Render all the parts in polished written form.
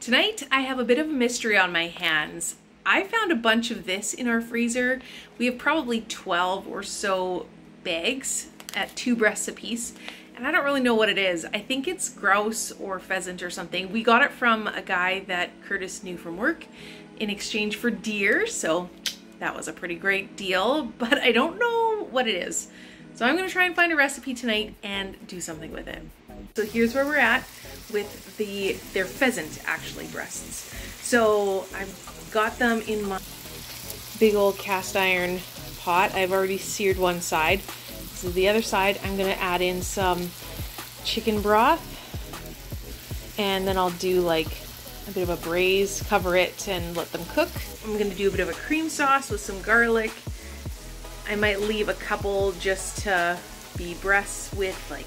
Tonight I have a bit of a mystery on my hands. I found a bunch of this in our freezer. We have probably 12 or so bags at 2 breasts a piece, and I don't really know what it is. I think it's grouse or pheasant or something. We got it from a guy that Curtis knew from work in exchange for deer, so that was a pretty great deal, but I don't know what it is. So I'm gonna try and find a recipe tonight and do something with it. So here's where we're at with their pheasant actually breasts. So I've got them in my big old cast iron pot. I've already seared one side. So the other side, I'm gonna add in some chicken broth, and then I'll do like a bit of a braise, cover it and let them cook. I'm gonna do a bit of a cream sauce with some garlic. I might leave a couple just to be breasts with like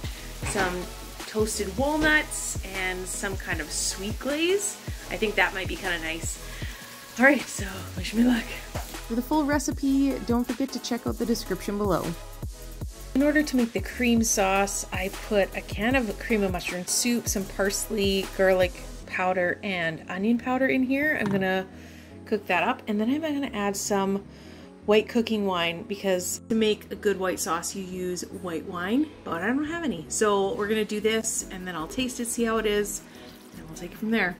some toasted walnuts and some kind of sweet glaze. I think that might be kind of nice. All right, so wish me luck. For the full recipe, don't forget to check out the description below. In order to make the cream sauce, I put a can of cream of mushroom soup, some parsley, garlic powder, and onion powder in here. I'm gonna cook that up, and then I'm gonna add some white cooking wine, because to make a good white sauce you use white wine, but I don't have any. So we're gonna do this, and then I'll taste it, see how it is, and we'll take it from there.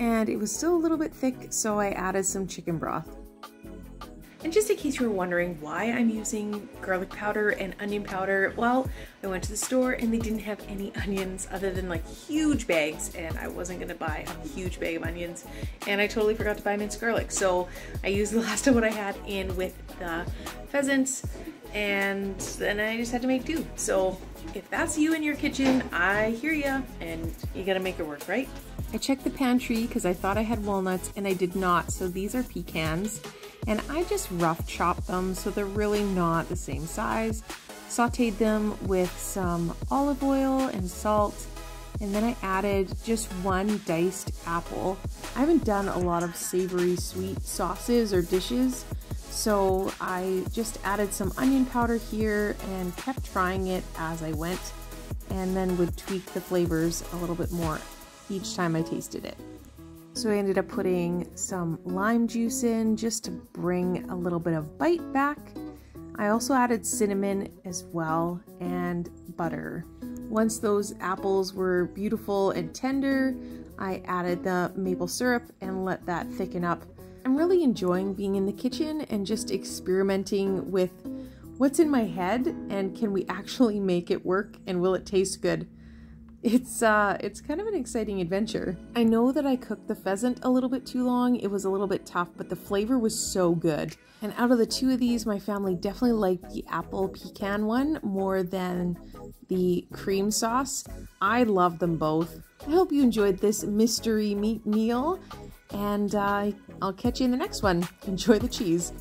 And it was still a little bit thick, so I added some chicken broth. And just in case you were wondering why I'm using garlic powder and onion powder, well, I went to the store and they didn't have any onions other than like huge bags, and I wasn't gonna buy a huge bag of onions, and I totally forgot to buy minced garlic. So I used the last of what I had in with the pheasants, and then I just had to make do. So if that's you in your kitchen, I hear ya, and you gotta make it work, right? I checked the pantry because I thought I had walnuts and I did not, so these are pecans. And I just rough chopped them so they're really not the same size. Sauteed them with some olive oil and salt, and then I added just 1 diced apple. I haven't done a lot of savory sweet sauces or dishes, so I just added some onion powder here and kept trying it as I went, and then would tweak the flavors a little bit more each time I tasted it. So I ended up putting some lime juice in just to bring a little bit of bite back. I also added cinnamon as well, and butter. Once those apples were beautiful and tender, I added the maple syrup and let that thicken up. I'm really enjoying being in the kitchen and just experimenting with what's in my head, and can we actually make it work, and will it taste good? It's kind of an exciting adventure. I know that I cooked the pheasant a little bit too long. It was a little bit tough, but the flavor was so good. And out of the 2 of these, my family definitely liked the apple pecan one more than the cream sauce. I love them both. I hope you enjoyed this mystery meat meal, and I'll catch you in the next one. Enjoy the cheese.